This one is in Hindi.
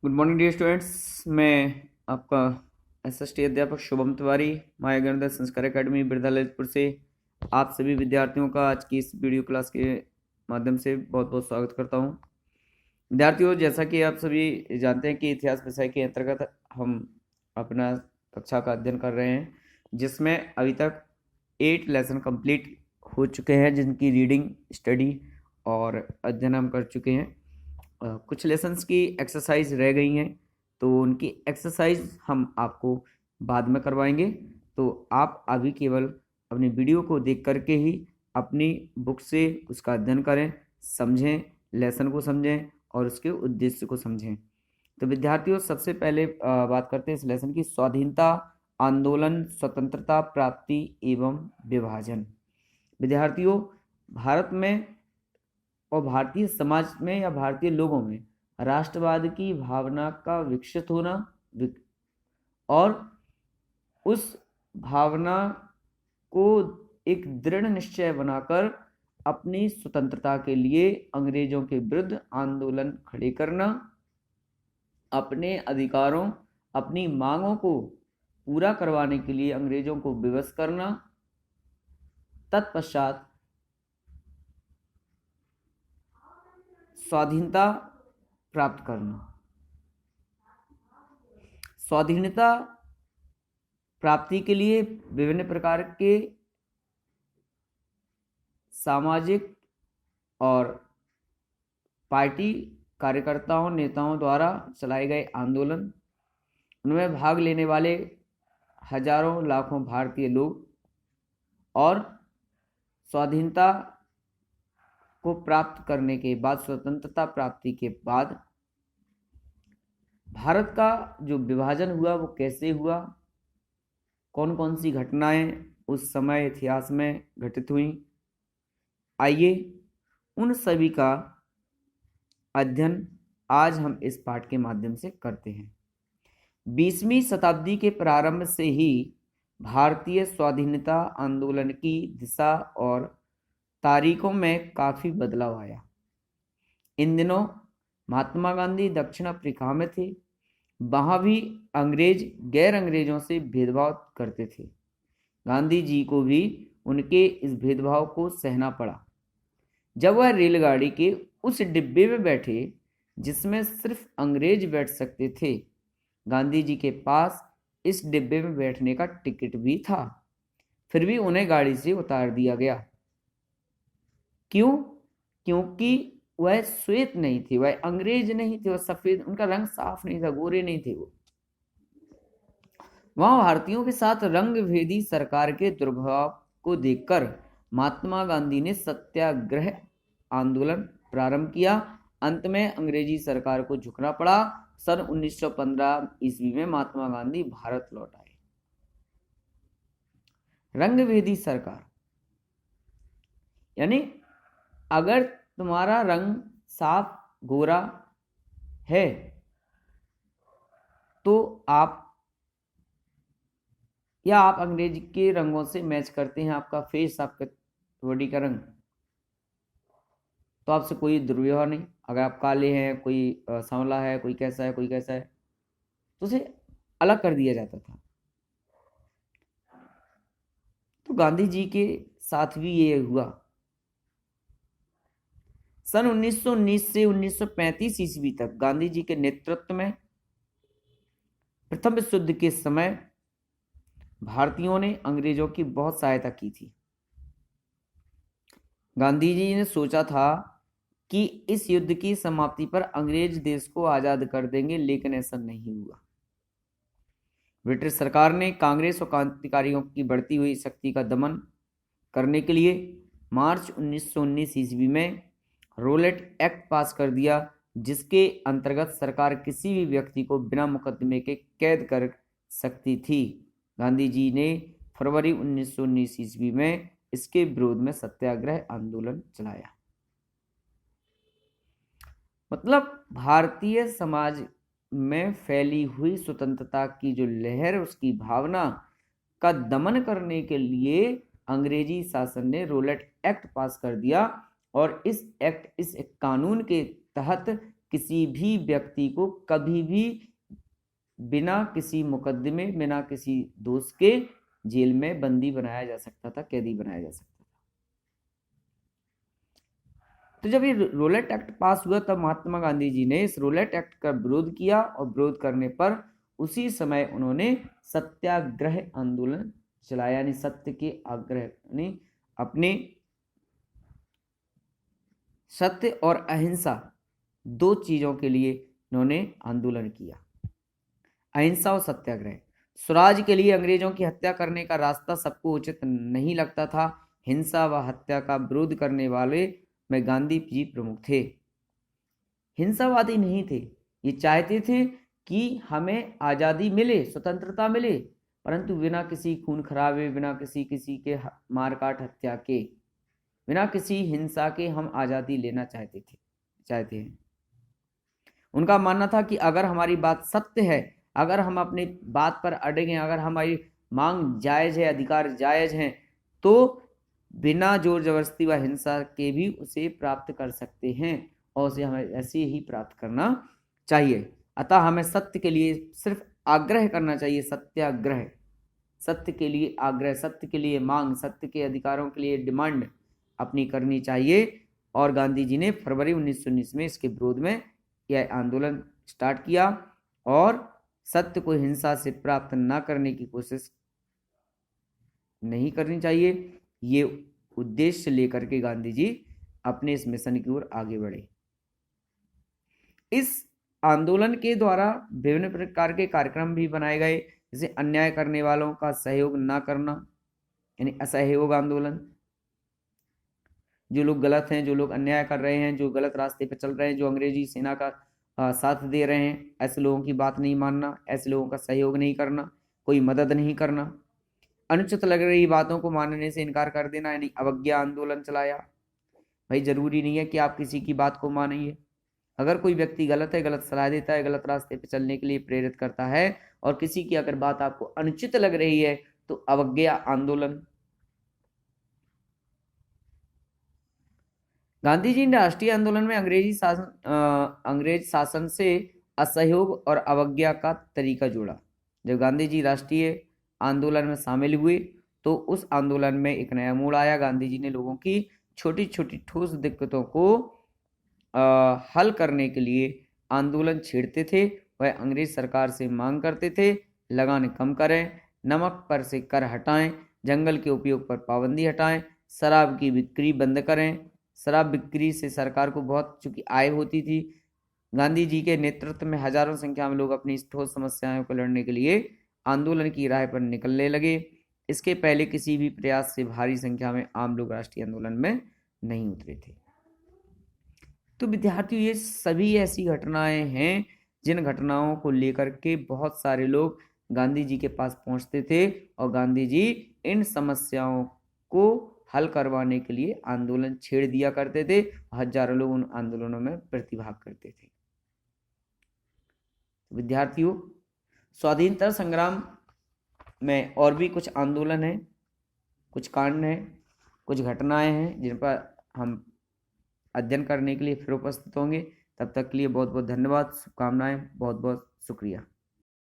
Good morning dear students. मैं आपका एसएसटी अध्यापक शुभम तिवारी माया गणित संस्कार एकेडमी बिरधा ललितपुर से आप सभी विद्यार्थियों का आज की इस वीडियो क्लास के माध्यम से बहुत बहुत स्वागत करता हूं। विद्यार्थियों, जैसा कि आप सभी जानते हैं कि इतिहास विषय के अंतर्गत हम अपना कक्षा का अध्ययन कर रहे हैं, जिसमें अभी तक 8 लेसन कंप्लीट हो चुके हैं, जिनकी रीडिंग, स्टडी और अध्ययन हम कर चुके हैं। कुछ लेसन्स की एक्सरसाइज रह गई हैं, तो उनकी एक्सरसाइज हम आपको बाद में करवाएंगे। तो आप अभी केवल अपनी वीडियो को देख करके ही अपनी बुक से उसका अध्ययन करें, समझें, लेसन को समझें और उसके उद्देश्य को समझें। तो विद्यार्थियों, सबसे पहले बात करते हैं इस लेसन की। स्वाधीनता आंदोलन, स्वतंत्रता प्राप्ति एवं विभाजन। विद्यार्थियों, भारत में और भारतीय समाज में या भारतीय लोगों में राष्ट्रवाद की भावना का विकसित होना और उस भावना को एक दृढ़ निश्चय बनाकर अपनी स्वतंत्रता के लिए अंग्रेजों के विरुद्ध आंदोलन खड़े करना, अपने अधिकारों, अपनी मांगों को पूरा करवाने के लिए अंग्रेजों को विवश करना, तत्पश्चात स्वाधीनता प्राप्त करना। स्वाधीनता प्राप्ति के लिए विभिन्न प्रकार के सामाजिक और पार्टी कार्यकर्ताओं, नेताओं द्वारा चलाए गए आंदोलन, उनमें भाग लेने वाले हजारों लाखों भारतीय लोग और स्वाधीनता को प्राप्त करने के बाद, स्वतंत्रता प्राप्ति के बाद भारत का जो विभाजन हुआ वो कैसे हुआ, कौन कौन सी घटनाएं उस समय इतिहास में घटित हुई, आइए उन सभी का अध्ययन आज हम इस पाठ के माध्यम से करते हैं। 20वीं शताब्दी के प्रारंभ से ही भारतीय स्वाधीनता आंदोलन की दिशा और तारीखों में काफी बदलाव आया। इन दिनों महात्मा गांधी दक्षिण अफ्रीका में थे। वहां भी अंग्रेज गैर अंग्रेजों से भेदभाव करते थे। गांधी जी को भी उनके इस भेदभाव को सहना पड़ा। जब वह रेलगाड़ी के उस डिब्बे में बैठे जिसमें सिर्फ अंग्रेज बैठ सकते थे, गांधी जी के पास इस डिब्बे में बैठने का टिकट भी था, फिर भी उन्हें गाड़ी से उतार दिया गया। क्यों? क्योंकि वह श्वेत नहीं थे, वह अंग्रेज नहीं थे, वह सफेद, उनका रंग साफ नहीं था, गोरे नहीं थे वो। वहां भारतीयों के साथ रंग भेदी सरकार के दुर्भाव को देखकर महात्मा गांधी ने सत्याग्रह आंदोलन प्रारंभ किया। अंत में अंग्रेजी सरकार को झुकना पड़ा। सन 1915 ईस्वी में महात्मा गांधी भारत लौट आए। रंग भेदी सरकार यानी अगर तुम्हारा रंग साफ गोरा है तो आप अंग्रेज के रंगों से मैच करते हैं, आपका फेस, आपका बॉडी का रंग, तो आपसे कोई दुर्व्यवहार नहीं। अगर आप काले हैं, कोई सांवला है, कोई कैसा है, कोई कैसा है, तो उसे अलग कर दिया जाता था। तो गांधी जी के साथ भी ये हुआ। सन 1919 से 1935 ईस्वी तक गांधी जी के नेतृत्व में प्रथम विश्व युद्ध के समय भारतीयों ने अंग्रेजों की बहुत सहायता की थी। गांधी जी ने सोचा था कि इस युद्ध की समाप्ति पर अंग्रेज देश को आजाद कर देंगे, लेकिन ऐसा नहीं हुआ। ब्रिटिश सरकार ने कांग्रेस और क्रांतिकारियों की बढ़ती हुई शक्ति का दमन करने के लिए मार्च 1919 ईस्वी में रोलेट एक्ट पास कर दिया, जिसके अंतर्गत सरकार किसी भी व्यक्ति को बिना मुकदमे के कैद कर सकती थी। गांधी जी ने फरवरी 1919 ईस्वी में इसके विरोध में सत्याग्रह आंदोलन चलाया। मतलब भारतीय समाज में फैली हुई स्वतंत्रता की जो लहर, उसकी भावना का दमन करने के लिए अंग्रेजी शासन ने रोलेट एक्ट पास कर दिया और इस कानून के तहत किसी भी व्यक्ति को कभी भी बिना किसी मुकदमे, बिना किसी दोष के जेल में बंदी बनाया जा सकता था, कैदी बनाया जा सकता था। तो जब ये रोलेट एक्ट पास हुआ तब महात्मा गांधी जी ने इस रोलेट एक्ट का विरोध किया, और विरोध करने पर उसी समय उन्होंने सत्याग्रह आंदोलन चलाया, यानी सत्य के आग्रह, यानी अपने सत्य और अहिंसा दो चीजों के लिए उन्होंने आंदोलन किया, अहिंसा और सत्याग्रह। स्वराज के लिए अंग्रेजों की हत्या करने का रास्ता सबको उचित नहीं लगता था। हिंसा व हत्या का विरोध करने वाले में गांधी जी प्रमुख थे। हिंसावादी नहीं थे, ये चाहते थे कि हमें आजादी मिले, स्वतंत्रता मिले, परंतु बिना किसी खून खराबे, बिना किसी के मारकाट हत्या के, बिना किसी हिंसा के हम आजादी लेना चाहते हैं। उनका मानना था कि अगर हमारी बात सत्य है, अगर हम अपनी बात पर अड़े हैं, अगर हमारी मांग जायज है, अधिकार जायज हैं, तो बिना जोर जबरदस्ती व हिंसा के भी उसे प्राप्त कर सकते हैं, और उसे हमें ऐसे ही प्राप्त करना चाहिए। अतः हमें सत्य के लिए सिर्फ आग्रह करना चाहिए, सत्याग्रह, सत्य के लिए आग्रह, सत्य के लिए मांग, सत्य के अधिकारों के लिए डिमांड अपनी करनी चाहिए। और गांधी जी ने फरवरी 1919 में इसके विरोध में यह आंदोलन स्टार्ट किया, और सत्य को हिंसा से प्राप्त न करने की कोशिश नहीं करनी चाहिए, ये उद्देश्य लेकर के गांधी जी अपने इस मिशन की ओर आगे बढ़े। इस आंदोलन के द्वारा विभिन्न प्रकार के कार्यक्रम भी बनाए गए, जैसे अन्याय करने वालों का सहयोग न करना, यानी असहयोग आंदोलन। जो लोग गलत हैं, जो लोग अन्याय कर रहे हैं, जो गलत रास्ते पर चल रहे हैं, जो अंग्रेजी सेना का साथ दे रहे हैं, ऐसे लोगों की बात नहीं मानना, ऐसे लोगों का सहयोग नहीं करना, कोई मदद नहीं करना, अनुचित लग रही बातों को मानने से इनकार कर देना, यानी अवज्ञा आंदोलन चलाया। भाई जरूरी नहीं है कि आप किसी की बात को मानिए, अगर कोई व्यक्ति गलत है, गलत सलाह देता है, गलत रास्ते पे चलने के लिए प्रेरित करता है, और किसी की अगर बात आपको अनुचित लग रही है, तो अवज्ञा आंदोलन। गांधी जी ने राष्ट्रीय आंदोलन में अंग्रेज शासन से असहयोग और अवज्ञा का तरीका जोड़ा। जब गांधी जी राष्ट्रीय आंदोलन में शामिल हुए तो उस आंदोलन में एक नया मोड़ आया। गांधी जी ने लोगों की छोटी छोटी ठोस दिक्कतों को हल करने के लिए आंदोलन छेड़ते थे। वह अंग्रेज सरकार से मांग करते थे, लगान कम करें, नमक पर से कर हटाएं, जंगल के उपयोग पर पाबंदी हटाएं, शराब की बिक्री बंद करें। शराब बिक्री से सरकार को बहुत चूंकि आय होती थी। गांधी जी के नेतृत्व में हजारों संख्या में लोग अपनी ठोस समस्याओं को लड़ने के लिए आंदोलन की राह पर निकलने लगे। इसके पहले किसी भी प्रयास से भारी संख्या में आम लोग राष्ट्रीय आंदोलन में नहीं उतरे थे। तो विद्यार्थियों, ये सभी ऐसी घटनाएं हैं जिन घटनाओं को लेकर के बहुत सारे लोग गांधी जी के पास पहुंचते थे, और गांधी जी इन समस्याओं को हल करवाने के लिए आंदोलन छेड़ दिया करते थे। हजारों लोग उन आंदोलनों में प्रतिभाग करते थे। विद्यार्थियों, स्वाधीनता संग्राम में और भी कुछ आंदोलन है, कुछ कांड हैं, कुछ घटनाएं हैं जिन पर हम अध्ययन करने के लिए फिर उपस्थित होंगे। तब तक के लिए बहुत बहुत धन्यवाद, शुभकामनाएं, बहुत बहुत शुक्रिया।